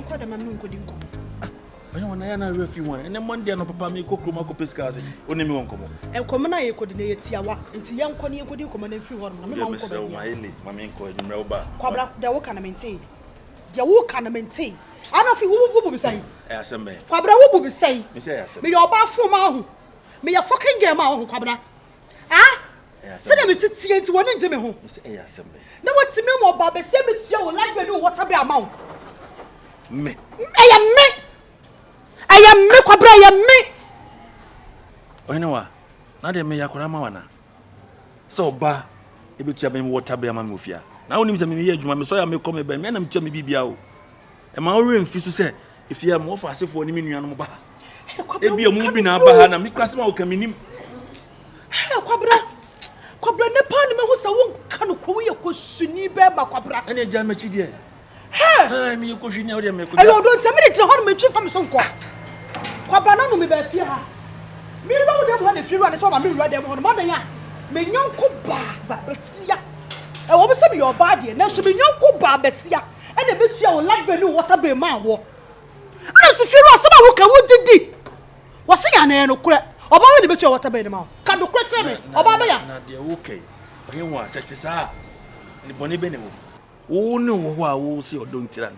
yanko da mamu nkodi nkomo. Oya wana ya na refi one. Ene Monday no papa me kokroma ko pesikaze. Oni me wonkomo. Enkomo na ye kodi na ye tiawa. Nti yanko ne nkodi nkomo na mfi hɔ no. Me ma nkomo. Me ma elite ma me nko edumre oba. Kwabra da wo kana maintain. Dia wo kana maintain. Ana fi wo bi sai. Asembe. Kwabra wo bi sai. Me say asembe. Me yo ba fo ma ho. Me ya fucking game ma ho kwabra. Ah? Se na me sitie nti woni nje me ho. Me say asembe. Na wati me mo ba be se me tia wo like no water be amount. Me. I am me kwabra I am me. Oyenewa. Na de me yakora ma wana. So ba ebetua be water be ama me ofia. Na woni me me ye adwuma me so ya me come be me na me tia me bibia o. E ma ore mfi so se efia mo fa asefo ni me nua no ba. Ebi mu bi na ba ha na me kwase ma o kaminim. Kwabra ne pa ne me ho sa won ka no ko ye ko suni be ba kwabra. Ene ja ma chidie. Ha me ko hwini o de me ko. Ayo do ntse me de tire ho me twi fa me so nko. Kwabra na no me ba fie ha. Me ro de ho ne fie ro ne so ma me ro de ho no mo de ya. Me nyonko ba besia. E wo be se me yo ba de na so me nyonko ba besia. E na betua wo like be no water be ma wo. Ana so fie ro so ma wo ka wo didi. Wo se ya na no kure. Oba we de betua water be ma wo. Ka do kure tire me. Oba be ya. Na de okay. Oye wa setisa. Ni boni be ne wo. Wo ne wo ho a wo se odon tira no.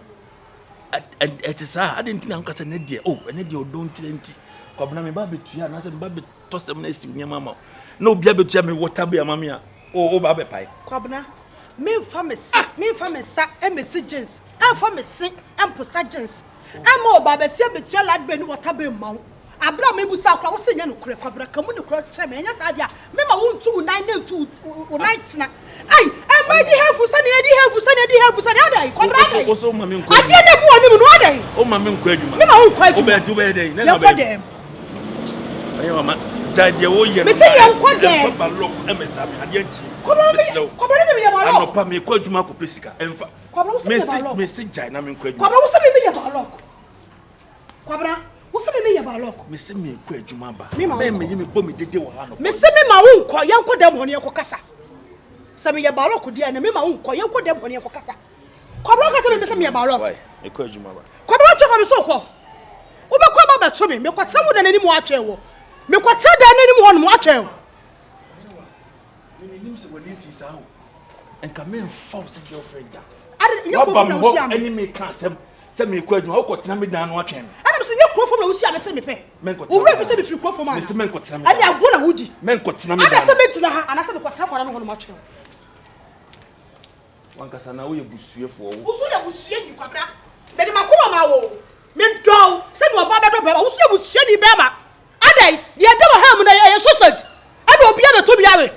Etisa ade ntina nka se ne de ene de odon tira nti. Kwabna me ba betua na se me ba be tosem na esti nyama ma. Na obi abetua me water be ama me a. O ba be pai. Kwabna me fa me sa e messages. E fa me se emposa jeans. E ma oba be se betua lad be ni water be ma wo. Abra me busa akra wo se nya no kure kwabra kamu ne kure tre me nya sa dia me ma wo ntu 9 na ntu 9 na ai e ma di hefu sa ne adai kwabra adai o so ma me nkwa ade ne bu oni mu no adai o ma me nkwa adwuma me ma wo nkwa adwuma o be dey na na be ayo ma jaje wo ye me se ye nkwa dey ba lock e me sa me ade nchi kwabra ne me ye ba lock anopa me kwa adwuma ko pesika emfa kwabra wo se me ba lock me se jai na me nkwa adwuma kwabra wo se me ye ba lock kwabra wo se me ye ba lock me se me kwa adwuma ba me yi me bo me dede wo ha no me se me ma wo nkwa ye nkwa dem ho ne kasa se me ye ba lock dia na me ma wo nkwa ye nkwa dem ho ne kasa kwabra ka te me se me ye ba lock why me kwa adwuma ba kwabra to fa me so ko wo be kwa ba to me kwatra mu da nani mu atwe wo me kwatra da nani mu ho no mu atwe wo me nim se woni ti sa ho enka me mfa wo se girlfriend da ade ye ko na wo sia me any me ka sem se me kwa adwuma wo ko tena me dan no atwe me ana me se ye ko fo na wo sia me se me pe wo re fi se me fi ko fo ma me se men ko tena me ade agbo na wo di men ko tena me ada dan se me tina ha ana se me kwatra kwa na me ho no mu atwe wankasa na wo ye busuefo wo usu ya busue ni kwabra be de makoma ma wo me do se no ba be do be usu ya busue ni be ma adai de ade wo ha mu na ye sausage ade obi a be to biawe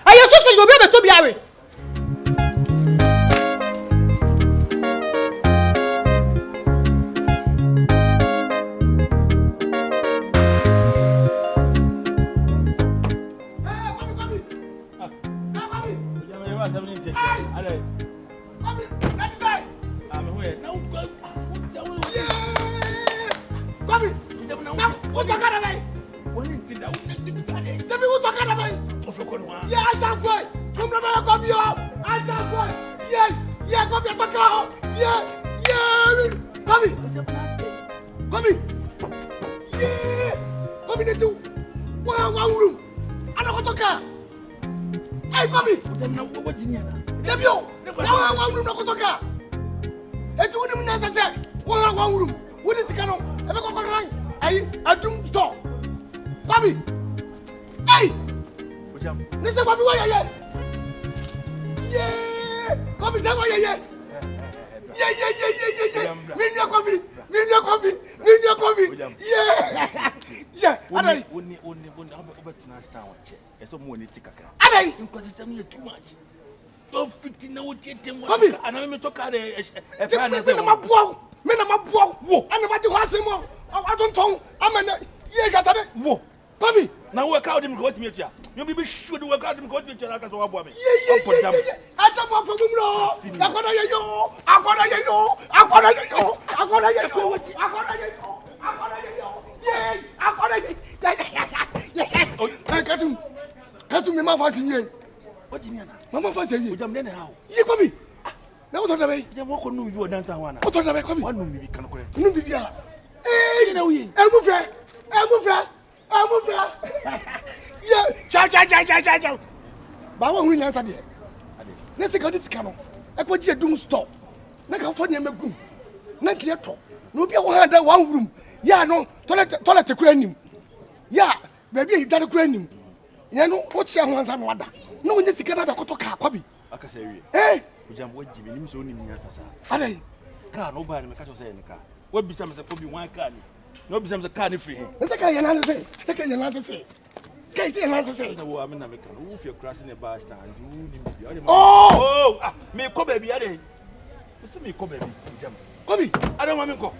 aye sausage obi a be to biawe na work out him go to me ya you be sure the work out him go to me ya ka so wa bo me ata mo fa gum lo akoda ye yo katum me ma fa si wie what you mean mama fa si wie Ogyam den how ye kwabi na wo What on the way? You walk on you downtown one. What on the way? Come One movie can go. No be here. Hey, you know we. Move here. Yeah, cha. Ba wa hu nyansa de. Na se ka disika no. E ko je dum stop. Na ka fo ne magum. Na kire to. Na obi a wo handa one room. Ya no toilet kura nim. Ya, baby e dare kura nim. Ye no wo chia ho ansa no wada. Na wo nye sika na da koto ka kwabi. Aka say wi. Eh, Ogyam wo jibi nim so nim nyansa sa. Adai. Car no ba ne me ka so say ne car. Wo bisa me say ko bi wan car ni. No bisa me say car ni free he. Na se ka ye na say. Se ka ye na say. Kai say na say. Wo amena me kan. Wo fi cross ne ba stand. Wo nim bi. Oh, me ko baby ade. Wo me ko baby. Ogyam. Kobi, I don't want me ko.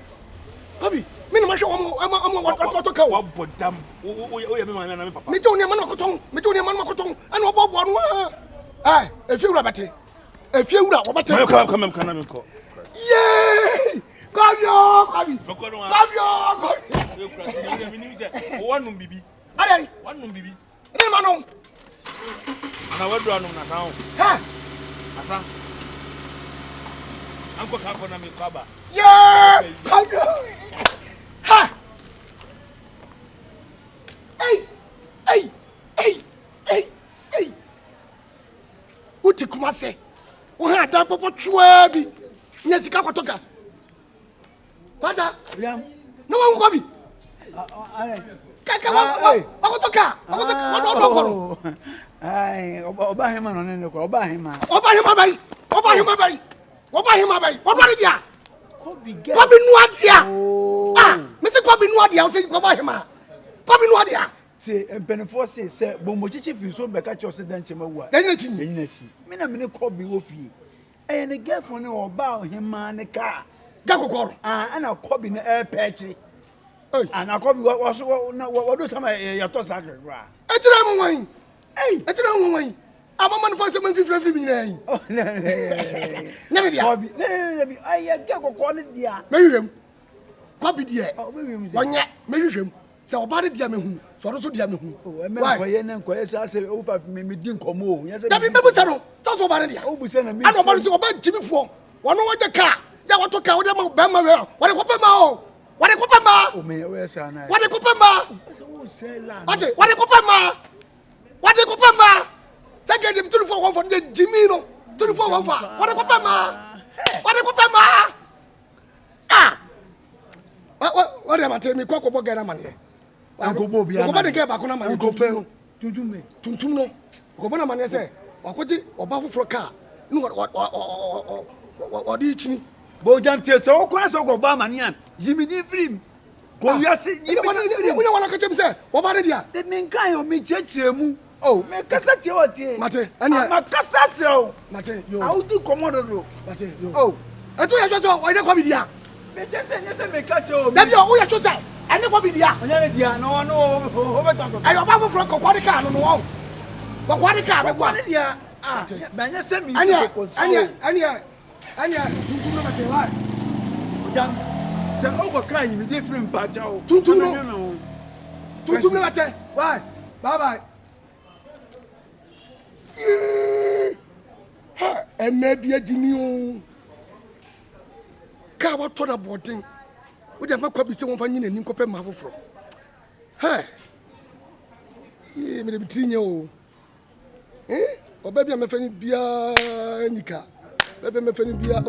Kobi, me no ma hwe am what to ka wo. Wo bodam. Wo ye me ma me papa. Me jo ne ma no kotong. Ana obobo no. Ai, efi wura bate. Efie wura wo bate. Come ko. Yay! Kwabi. Fokoro wa. Kwabi. We cross ni me nim say one num bibi. Adai. One num bibi. Ne ma no. Ana wadu anu na sawo. Ha! Asa. Anko ka ko na me kwaba. Yeah! Kwabi. Ha! Hey! Uti kumase. Wo ha da popo chua bi. Nya sika kwatoka. Kwata? Yam. No one kwabi. Kaka wakotoka. Wakotoka. Ai, oba hema no ne ko, oba hema. Oba hema bai. What do dia? Kobi nuadia. Me say kobi nuadia, o say oba hema. Kobi nuadia. Se empenfo se bombochichi fi so beka cho se dan chema wa. Then chi. Me na me ne kobi wo fie. Eh ne girlfriend ne oba hema ne ka. Ga kokoro. Ana kobi ne pechi. Ana kobi wo do tama ya to sakre bra. Etira mo wan. Etira mo wan. Amama no fa se man fifiri mi nyina yi. Oh, ne dia. Kobi. Ne ai ya ga kokoro ne dia. Mehwem. Kobi dia. Oh, mehwem se. Onye, mehwem. Se oba de dia mehu. So so dia mehu. Why? Nkoye sa se o fa me di nkomo o. Nya se. Da bi mebusa no. So oba de dia. O busa na me. Ana oba so oba jimifo. Wono waje ka. Ya wato ka wo de ma ba ma we. Wode kopa ma o. Wode kopa ma. O me we sa na. Wode kopa ma. Se o se la. Wode kopa ma. Wode kopa ma. Sa ge dem turu fo won fo de jimi no. Turu fo won fa. Wode kopa ma. Wode kopa ma. Wode ma te mi ko ko bo ga na mane. Ko bo bia. Ko ba de ke ba ko na mane. Ko pe. Tuntum no. Ko bo na mane se. Wakoji oba foforo ka. No odi chini. Bo jam tie se o kwa se ko ba mane an. Yimi ni frim. Ko wi ase yimi ni frim. Wo wala ka chem se. Wo ba de dia. De men kan yo mi chechire mu. Oh, me kasa tie o tie. Mate, ania. Ma kasa tie o. Mate, yo. How do komodo do? Mate, yo. Oh. Eto ya so o ide ko bi dia. Me chese nyese me ka tie o. Dabi o ya so se. Ene ko bi dia. Onya ne dia no o be tanto. Ayo ba foforo ko kwari ka no wo. Ko kwari ka be kwa. Ne dia. Ba nyese mi ko konsa. Ania, tuntum no mate wa. Ogyam. Se o ko kan yimi di frim pa ja o. Tuntum no mate. Why? Bye. Ha, maybe a jimmy. Car what to boarding. Would have not be someone finding a new copper marvel from. Ha, ye may be between you. Or baby, I'm a friend, Bia Nika. Baby, I'm a friend, Bia.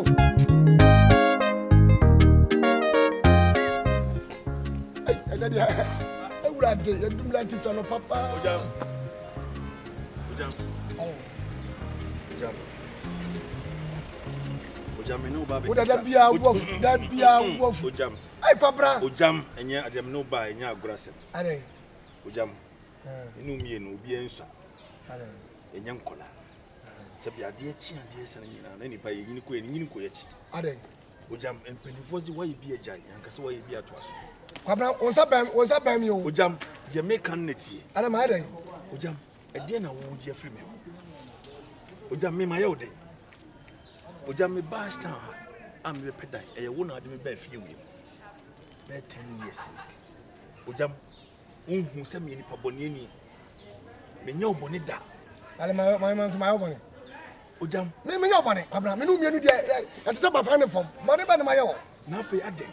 I would have done it. You do fellow papa. Ogyam. Ogyam no ba be. Would that be a wolf? That be a wolf. Ogyam. Hey, papa. Ogyam enye Ogyam no ba enye agorasem. Are. Ogyam. Enu mie no obi ensa. Are. Enye nkola. Se bia de chi ade ese na nyina na nipa ye nyini ko ye chi. Are. Ogyam empenifo zi wa ye bi agyan yankase wa ye bi ato aso. Papa, on sa bam you. Ogyam Jamaican netie. Ana ma are. Ogyam ade na wo ji afri me. Ogyam me ma ye ode. Ogyam me ba star am me pedai e wo na ade me ba fie wi. Be 10 years. Ogyam unhu se me nipa boni ani. Me nya oboni da. Ale my oboni. Ogyam. Me nya bone. Kwabra me no mienu de. Ate se ba fa ne fom. Bone ba ne ma ye wo. Na afi ade.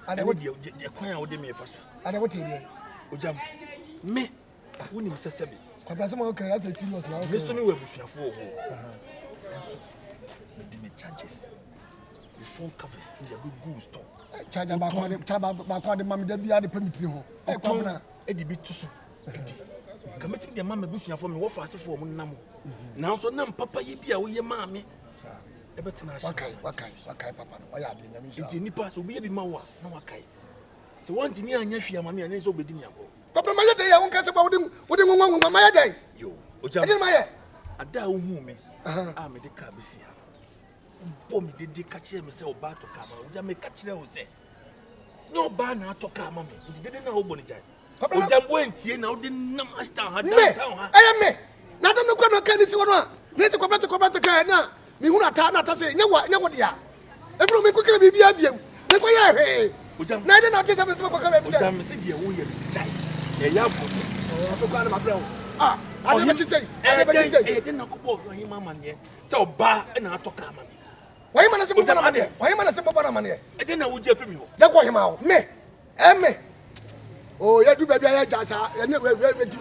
Ade wo de kwan a wo de me fa so. Ade wo te de. Ogyam. Me woni me sesebe. Kwabra se ma okay as serious na. Me so me we busuafo wo. Enso me de me charges. The phone covers in the good store. Charger ba kwa de mam da bia de permitiri ho. Kwabra e di bitusu. Edi. Kameti de mam busuafo me wo fa asefo mo nam. Na so nam papa ye bia wo ye maame. Sa. E betina ashe. Wakai papa no. Oya de nyame sha. Enti nipa so bi e bi ma wa na wakai. Se wanti ni anya hwia maame ane so obedi mi abo. Papa ma ye de ya won ka se ba wode ngwa ma ye de. Yo, Ogyam. Ede ma ye. Ada wo hu me. Ah me de ka besi ha. Bo me de ka kire me se oba to ka ma. Ogyam me ka kire wo se. No ba na to ka ma me. Nti de na wo bo ni jai. Ogyam bo entie na wo de nam ashtown ha downtown ha. Eye me. Na do no kwa no ka ni si wo no a. Ne se kwabata ka na. Me hu na ta se nya wo dia. Efro me kokere bibia biam. Me kwa ya hwe. Ogyam. Na de na te se me se kwa ka be se. Ogyam me se de wo ye jai. Ye ya fo so. Afekwa na mabrɛ wo. Ade be chi sei. Ade be chi sei. De na ko bo hin mama ne. Se oba na atoka ma me. Why man say baba na mane? Why man say baba na mane? E de na wo je afimi ho. Ya ko hima ho. Me. Me. Oh, ya du ba bia ya jasa. Ya ne we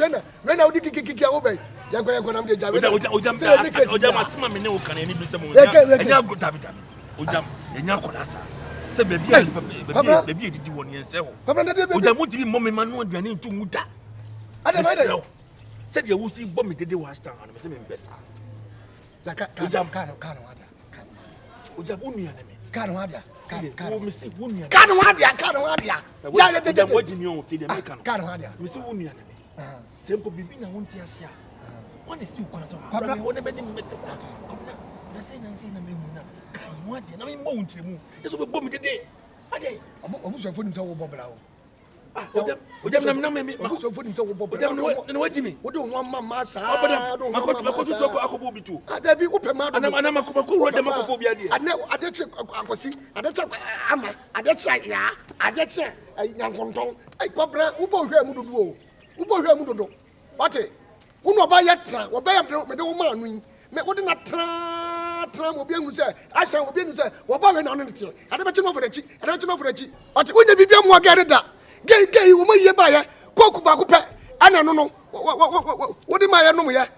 na. We na odi kiki ya wo bai. Ya ko na me ja. Ogyam asema me ne wo kan ani bi se mo. Enya go tabi. Ogyam, enya ko na sa. Se bebi edidi won yen se ho. Ogyam mo tibi mo me manu aduane ntu muda. Ade ma de. Se de wo si bo me dede wa star na me se me mbesa. Ogyam ka no ada. Ogyam onua na me. Ka no ada. Wo me se wonua. Ka no ada. Ya de Ogyam wajini o ti de me ka no. Ka no ada. Me se wonua na me. Sempo bibi na wonti ase a. Wọ́n lè sí òkú asán. Wọ́n ní bẹ́ẹ̀ ni mẹ́tẹ́ fún àti kọ́bínà. Na sẹ́yìn na mi hùn náà. Kàyí wọ́n adìẹ náà mi mọ̀ ohun tìrì mu. Yẹ́sọ̀ bẹ bọ́ mi dédé. Adìẹ. Ọ̀bùsọ̀ fún mi sẹ́ wọ́n bọ̀ bẹ̀rẹ̀ o. Ogyam na mi. Ọ̀bùsọ̀ fún mi sẹ́ wọ́n bọ̀ bẹ̀rẹ̀ o. Ogyam ni wọ́n jí mi. O de wọn ma saa. Ọbẹ̀dẹ̀ makọ̀tù akọ̀bọ̀ bi tu. Adẹ́bi o pẹ̀ máa dọ̀. Anamakọ̀ wúrọ̀ dẹ̀ makọ̀ fún bi adìẹ. Adẹ́kyẹ akọ̀sí, adẹ́kyẹ ama, adẹ́kyẹ ya, adẹ́kyẹ nyankontɔn. Kɔbɛrɛ wobɔ hwɛ mu dodo o. Wobɔ hwɛ mu dodo. Wate. Wonu oba yɛ tra, oba yɛ me de wo ma anu yi. Me wo de na tra mo bi enu sɛ, ahya wo bi enu sɛ, wo ba we na no nte. Ade bɛkye no for akyi. Ɔte wonya bibia mo aga da. Gei wo ma yie ba yɛ. Koku ba ko pɛ. Ana no. Wo de ma yɛ no mo yɛ.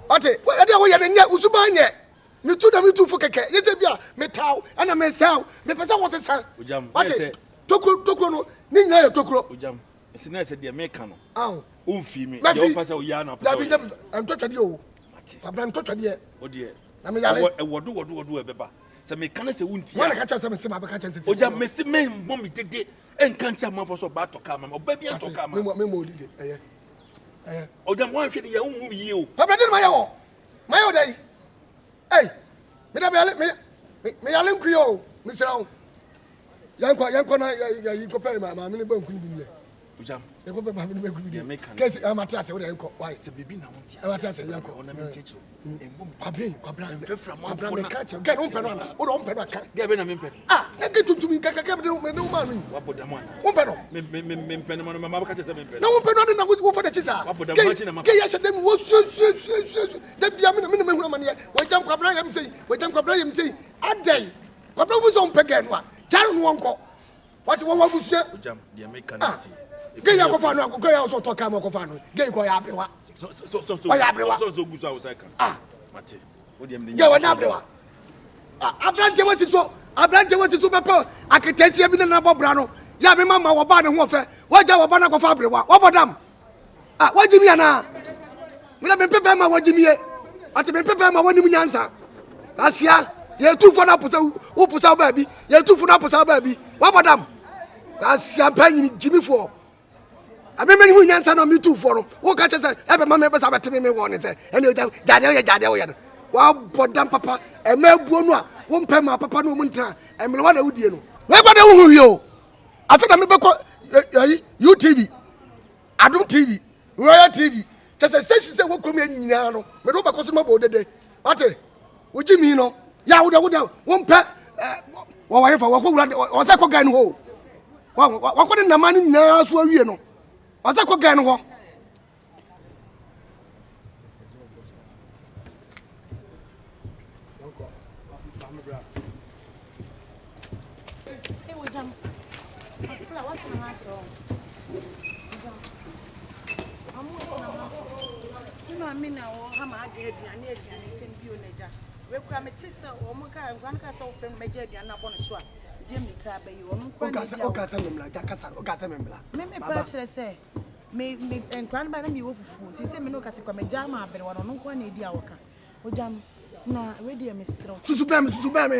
Ɔte, wo de wo yɛ ne nya usuba nyɛ. Me tu fo keke. Yese bia me taw, ana me saw. Me pesa wo sesa. Ogyam. Ɔte, tokuro no, ni nya yɛ tokuro. Ogyam. Esi na se de me ka no. Aw. Umfi mi. Yo pasa o ya na pasa. Dabi antotwade o. Abran totwade. O de. Na me yale. Wodo e beba. Se me kana se wunti. Wona ka cha se me se ma be ka cha se. Ogyam me se me mo mi dede. En kan cha man for so ba to ka ma. Oba bi to ka ma. Me mo dide. Eye. Ogyam wan hwe de ya unhu mi ye o. Papa de ma ye wo. Ma ye wo dai. Ei. Me da me yale nku o. Me sira wo. Yankwa na ya yi ko pe ma me ne ba nku bi ye. Ogyam. E ko be ba me ku bi. Kesi amati ase wo de enko. Why? Se bibi na wonti ase. Amati ase yanko. Ona me chechu. Embom kwabra. Fefra mo Kwabra fo me na. ka che. Ge no mpeno na. Wo do mpeno aka. Ge be na me mpeno. Na ge tuntumi kaka me de wo ma anu. Wa bodam ana. Wo mpeno. Me mpeno ma ma ba ka che se me mpeno. Na wo mpeno de na wo for de chisa. Wa bodam ma chi na ma. Ge ya shedem wo su. Da bia me me hu amane. Wajam kwabra yam sei. Adai. Kwabra wo so mpege no a. Jaro no wonko. What wo wa busu. Ogyam de me kana ti. Ge ya ko fa no ko ya so to ka mo ko fa no. Ge ko ya abrewa. So gusa o sai kan. Mate. Wo de me. Ge wa na abrewa. Abrante wasi so bepo akitesia bi na bobra no. Ya me mama wo ba ne ho fe. Waja wo ba na ko fa abrewa. Wo bodam. Wajimi ana. Me na me pepe ma wajimi e. Ati me pepe ma woni mu nyansa. Asia ye tu fo na pusa wo pusa ba bi. Ye tu fo na pusa ba bi. Wo bodam. Asia panyi jimi fo. Abi me hu nyansa no me tu fo no. Wo ka che se e be ma me be sa beteme me wo ne se. Ene Ogyam jade wo ye no. Wa bodam papa e ma buo no a wo mpa ma papa no mu ntra e me wa na wudie no. We gba de wo hu wi o. Afi na me be ko UTV Adum TV Royal TV just station say wo krom ya nyina no me do ba ko so mabo dede ate Ogyam no ya wo mpa wo wa yefa wo ko wura o se ko gan ho wo ko de na mani nyina so awie no o se ko gan ho I mean, I'm a good and send you in a jar. We cram it, sister, or Moka, and Grandcastle friend, my dear, and upon a swap. Jimmy Cabby, you won't Maybe bachelor say, may and grandma and you for food. He said, me no Casicama Jama, but one on one idea. Ogyam, na ready, Miss Susubemi.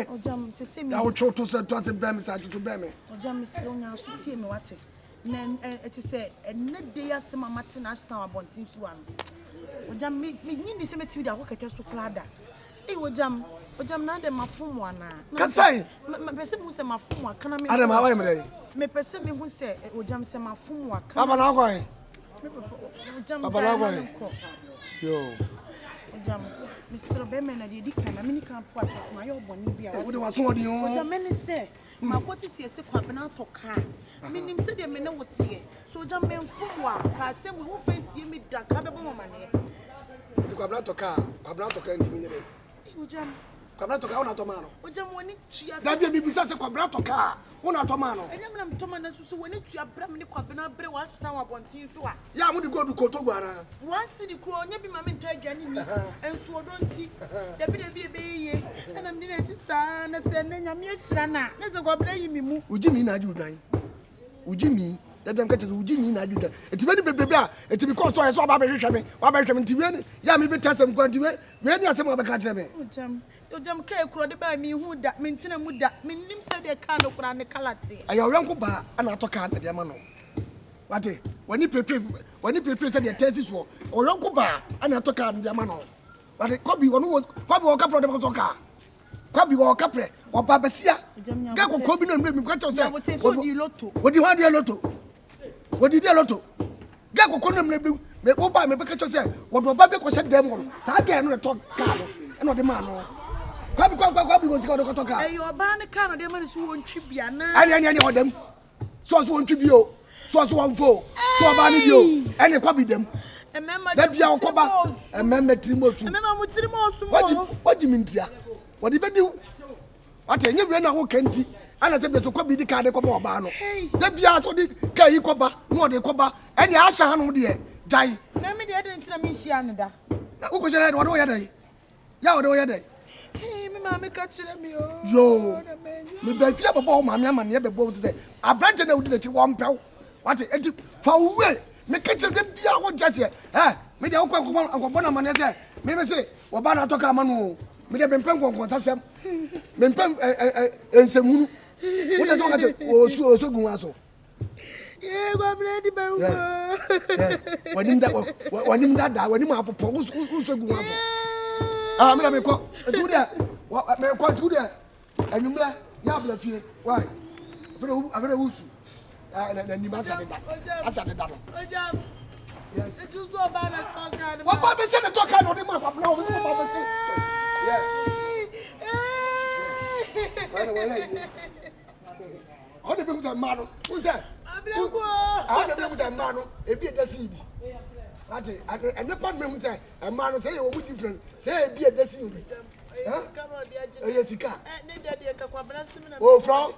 Ogyam, say, I will try to set to Bemi side to Bemi. Ogyam is so now, see me what it. Then it is said, and not day as some Martin Ashton about things one. Ogyam, me need the cemetery that work at your plada. Hey, Ogyam, now the mafum one. Can say, my person who said mafum, can I make Adam, how am I? Me person who said, Ogyam, say mafum, Abanagoy. Ogyam, Yo. Ogyam, Mr. Bemen, I did come. I mean, can't watch us, my own bonnie. What was one of you? Ogyam, many say, my what is here, say, Quabana to car. Meaning, said they may know what's here. So, Ogyam, men for what? I say, we won't face you, me, that cabin money. The Quabana to car, Quabana to car, Ogyam. Quabana to car, not Tomano. Ogyam, when it that be besides a Quabana to car, one out Tomano. And I'm Thomas, so when it's your Bramini Quabana, was town upon Team Sua. Yeah, I'm going to go to Kotogana. One city crow, never mammy tell Jenny, and so don't see. There be a baby, and I'm near to son, and said, I'm yes, Rana. There's a go blame me. Would you mean I do die? Would you mean? Let them get to Jimmy. I do that. It's very baby. It's because I saw Baby Shaman, TV. Yeah, maybe tell some going to it. When some of the country. Ogyam care crowded by me who that maintain a mood that mean him said they can't open on the calati. I your uncle bar and I talk at the Yamano. What when you prepare said your thesis or uncle bar and I talk at the Yamano. But it could be one who was probably a couple of the car. Could or Capre or Babasia. Gako Kobe and Rim got yourself. What do you lotto? What do you want, dear Lotto? What did you lotto? Gako Konam may go by me because yourself. What will Baby was said them? So I can't talk car and not the man. Kwabi was going to talk. Your banner can of them who won't tribute. I know them. So as one tribute, so as one foe, so a banner you, and a copy them. And remember that be our coba, and remember Trimot. What do you mean, dear? What did you do? What you never know, Kenty, and I said to copy the card of Bano. That be also the Kaikoba, more the coba, and the Ashan, dear. Die. Let me get into the Michiana. Who was I? What do you day? Yaw do you day? Hey, mamma, catch me. Yo, me be fear about my man, never both say. I brand new that you want pal. What it for away. Me catch the beer what just here. Eh, me the Oka Bona man say. Me say, Wabana toka manu. Me the Bempem Consasem. Bempem and Semu. What is on so guaso? Yeah, I'm ready by when him that when him have who's so guaso. Ah, me na me ko do there. What me ko do there. Anumla, ya bla fie. Why? Afere wusu. Ah, na ni Asare da. Ogyam. Yes. It was so bad at talking. What Baba say the talk no dey ma kwa bla. What Baba say? Yeah. How the people are man? Who say? How the people are man? E bi e si bi. Ate and the part me say a man say you different say be a desi bi eh sika oh from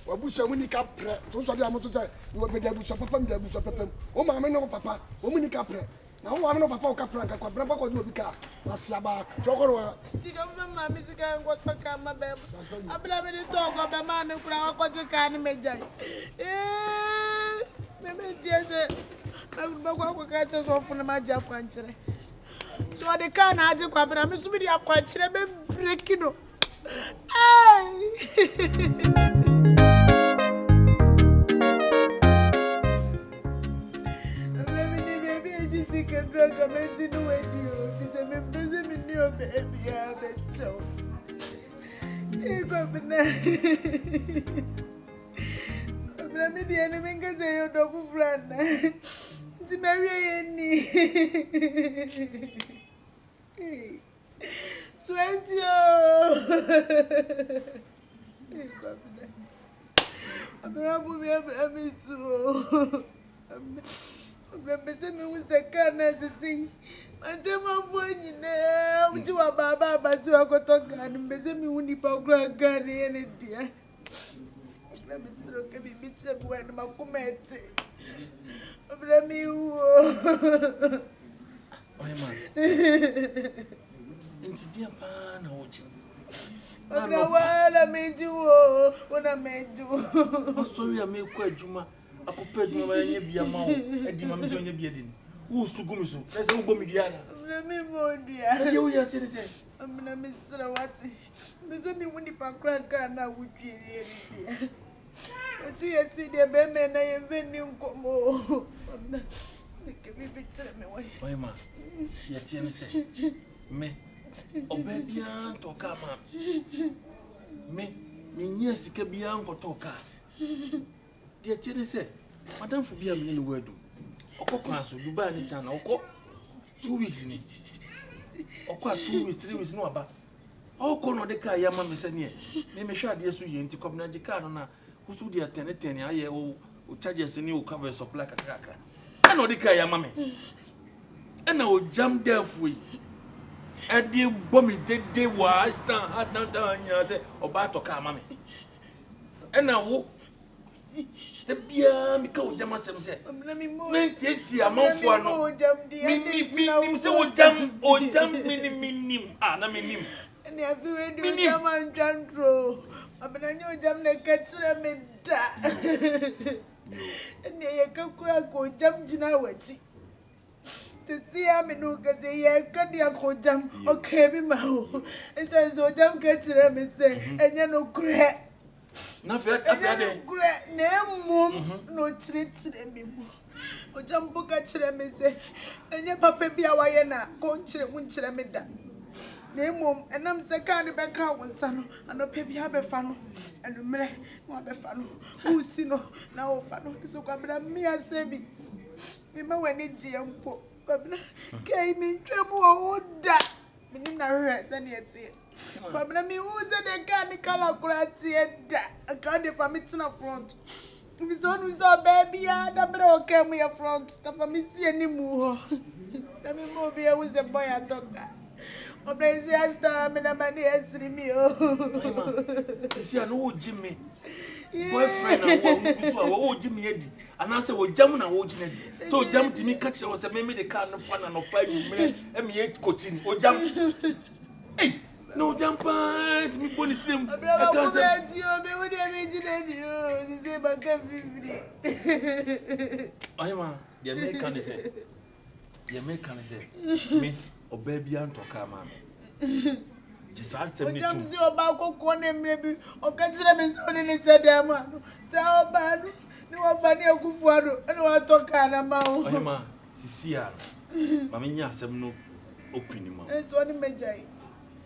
wabusa muni ka pre so dey am so say we be da busa papa me da busa papa o ma me no papa o muni ka pre na o ma me no papa o ka pre ka kwa bra ko do bi ka asiaba flokoro ti ga mama mi sika ngo to ka ma be abla me to go be ma ne kura ko to ka ni mejai me tiese bagwa catch us off on my jack quanchere. So the can I just quabra, Miss Media quanchere, breaking up. Maybe I just think a drug, I mentioned the way you. It's a member in your baby. I bet so. You got the I'm the enemy can say your dog friend. To marry any sweaty. I'm me too. I'm sending me with a can as a thing. And then my phone, you know, which you are Baba, but still I got talking and messing me when you power granny and dear. let me see okay be check when my comment. Let me man. Into dear pan Ogyam. I made you what I made you. I'm sorry I made quite Juma. I could pay you my be a mouth. I did my million bearding. Who's to go so? Let's go Midiana. Let me more dear. You are citizen. I'm gonna miss Sarawati. There's only one if I crack now with you. I see the baby and I am venue come more. Give me picture me. Why, ma? Yet, you say, me. Obey beyond to come up. Me, yes, it beyond go talk. Dear Tilly said, Madame for be a million word. Oko cancel, you buy any channel, Oko 2 weeks in it. Oko 2 weeks, 3 weeks, no about. Oko no de car, your mamma said, name a shot, yes, you into Cobnaji Cardona, who's with the attendant, I will charge us a new cover of black a cracker. I know the car, your mammy. And I will jump there for you. And the bomb they was down, had not done, you say, about to come, mammy. And now, the beer, because Ogyam said, let me more. Mentity among for no Ogyam, so Ogyam, minim, and I mean him. And everywhere do Ogyam and Jandro. But I know Ogyam the catcher made that. And they can crack Ogyam Jinawachi. To see him in Uga say, yeah, cut the Ogyam, okay, me mouth. It says Ogyam catcher and say, and you know, crack. Nothing, no treat them. Ogyam book at them, say, and your papa be a wayana, contra wincher me that. Name mum, and I'm second back out with son, and no baby have a funnel, and the man want a funnel. Who see no now funnel, so come me as Sabby. Remember when it's young poor, came in trouble or that. Meaning, I rest and yet. Problem me who's a can't color crate a candy for me to front. If it's on who's a baby, and a bro came with a front, for me see any more. Let me move here with a boy at doctor. Or blaze Ashta, and a man has 3 meals. To see an old Jimmy. Boyfriend, old Jimmy Eddie, and I said, well, German and old Jimmy. So, Jam to me catch was a maybe the car of fun and of 5 minutes, and me 8 coaching, or Jam. Hey! No jump on me pony slim. I can't say you what I made you say about 50. I am the American say. The American say me or baby and to come on. Just answer me to about corner maybe or consider me only said them. So bad. No funny a good for and what talk on about. I am Cecilia. Mamma, some no opinion. That's one major.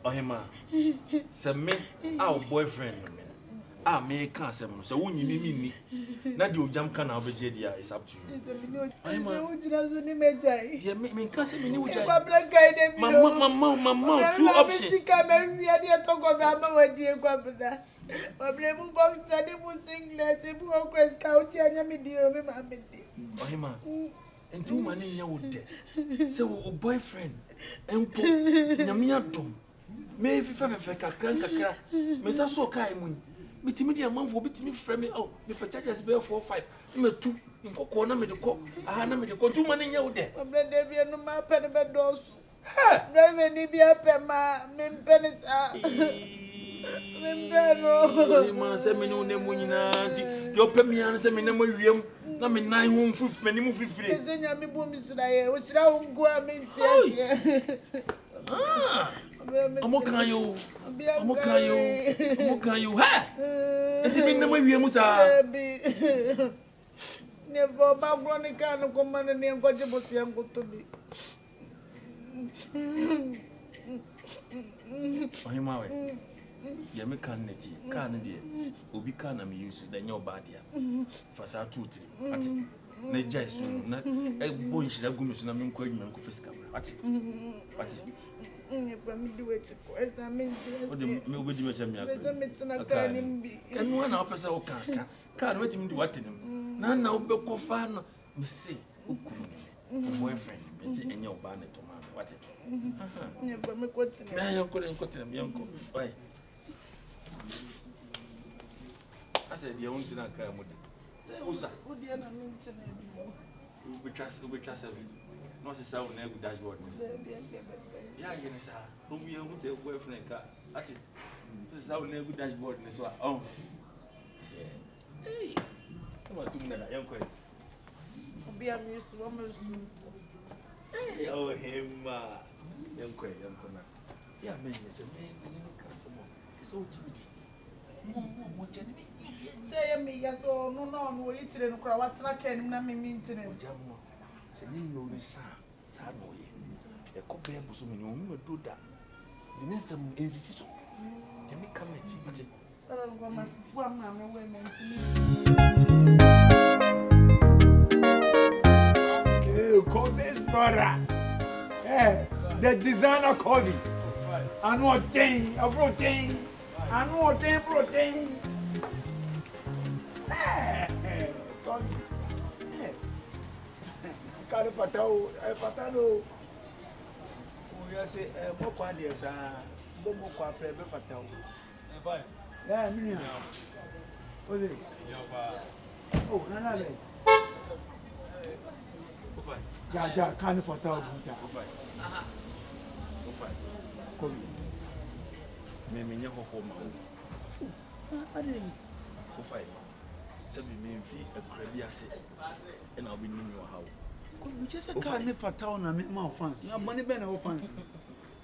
Ohima, some men, our boyfriend, me can't say so. When you mean not your jump can have a JDI is up to you. I'm Mamma, 2 options. And 2 money in your day. So, boyfriend, and put Yamiatum. May if you have a crank, Miss Asoka, meet me a month will beat me from me out. The purchase bill 4 5. Me 2 in Corner medical. I had medical 2 money in your day. I'm glad there be no map and bed doors. Ha! Never need be up and my men pennies are. Send me no name when your pemian send me no more. Na me 9 home food, many movie free. Send your boom is there, which now go and meet. Ah, I'm okay, you. I'm okay, you. Ha! It's been the way we must never about Broni can of command and name what you must young go to be. I'm out. Yamikanity, Canada, Ubicana, me use the new body. For our 2 3. Neja soon, not a boy should have gone to the main queen and coffee scam. What? If I do it, I mean, nobody much and one officer can't wait him to what in him. None now, Boko fan, Missy, who could boyfriend, Missy, and your bonnet to mamma. What? Never make what's in your couldn't cut him, young. Why? I said, the only thing I can with it. Who's that? We trust everything. No, it's our neighbor dashboard. Yeah, yes, sir. Don't be able to say, boyfriend car. That's it. This is our neighbor dashboard. This one. Oh, hey, come on, 2 minutes. Young queen. Be amused to almost. Oh, him, young queen. Yeah, man, it's a man. It's so timid. Say me, yes, or no, we eat it in crowd. What's not can mean to them? Say, you know, son, no, a copy of some you do that. The next time is so. Let me come at it. So I'm going my women to me. You call this brother? Eh, the designer Kobe. I know a thing, a protein. I know a thing, protein. Kobe. Carry patao, we say, more quadies are more quape, patao. Yeah, me. Oh, no. Ja, can't for tell. Maybe your home. I didn't. 5. Sabi me fi a crabby and I'll be in your house. We just a can't for town and make more fans. No money been no fans.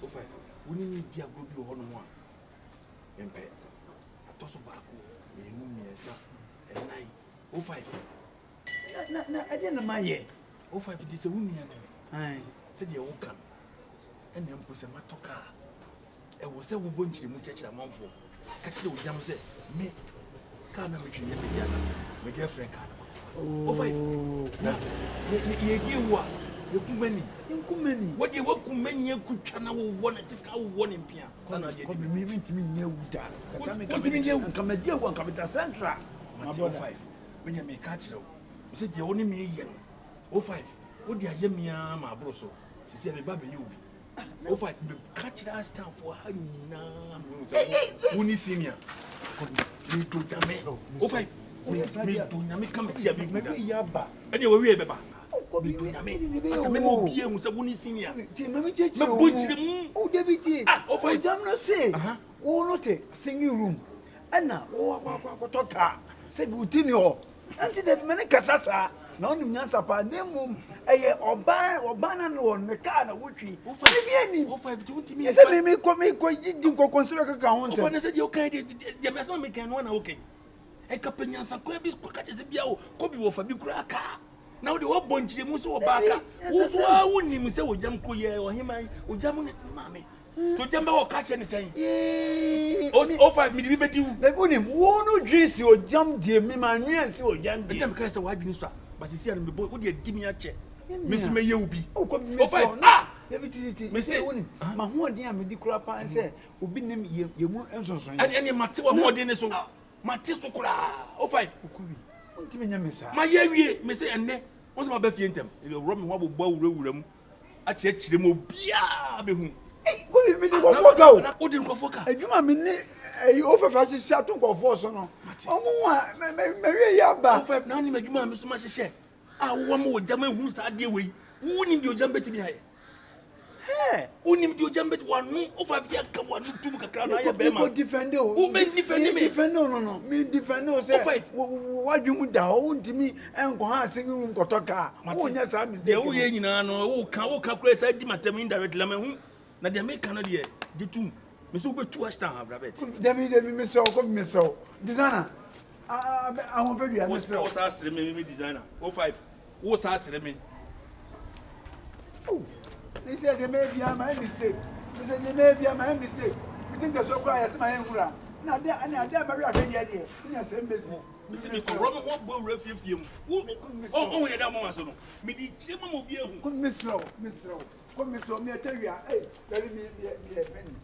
5. We need to go to one. Empe. A toss of back. Me and 9. 5. No, I didn't mind yet. 5 it is a woman. Aye. Said you come. And then put some matoka. I was a woman to the muchacha among for. Catch the Ogyam said, me can't have between my girlfriend. Oh, 5. Now, you what? You come many. What you walk many could channel one as a cow 1 in Pia. Son of you, mean to me near Wuta. What do you mean? Come a dear one, come to Centra. 5. When you make catch you, said you only me. 5. What do you hear me, my broso? She said, a baby, you be. 5. Catch that stuff for her now. When you see me, me to Dame. 5. Me to Yami come and see me. Yaba. Anyway, we have me to Yami. As a member of you, Musabuni senior. Oh, David. 5. Jamna say, oh, not a singing room. And now, what talk? Said Butinio. Until that many casasa. No, Nasapa, Nemum, a Obana, no, Mecana, Wuchi. 5 to me. I said, me quite didn't go consider accounts. When I said, you can't, the mason make one okay. A companion, some crabbies, catches a bill, copy of a big cracker. Now the old bunch, the Musso Baka, who wouldn't even say Ogyam Kuye or him, or Jamun, mammy. To jump or catch anything. 5 minutes, you. They wouldn't want to dress or jump, dear me, my nears or young. The time case of white minister. But see, I'm the boy. Would you give me a check? Mr. May you be? Oh, come, Miss my one dear, me declare and say, who be named you won't answer. And any Matilda more than so. Matilda, 5. My year, Miss and what's my best intem? You'll run me what will bow room. I check them will be a behoon. Hey, go didn't go for car. You mean you offer fashion shot to go for so. Oh, Mary Yaba. 5 now, you make Mr. Mashi. I want more German who's a dear way. Who need you jump to me? Hey, who need you jump at 1 me? 5 years come 1 to a crown. I am defender. Who may defend me? No, me defender. 5. What you would down to me and go on singing room Kotoka. Oh, yes, I'm the old Yanina. Oh, can't calculate. I did my term indirectly. Now they make Canada. The 2. Miss Uber 2 star, rabbit. Miss so. Designer. I want very what's asking me, designer. 5. What's asking me? Oh, they said they may be my mistake. They said they may be my mistake. We think that's so quiet as my own. Now, they are very idea. Yes, Mr. Robert, what will refuse you? Oh, yeah, that was so. Me, Jim will be a good Miss Rowe. Come, Miss Rowe, me tell you, hey, let me be a penny.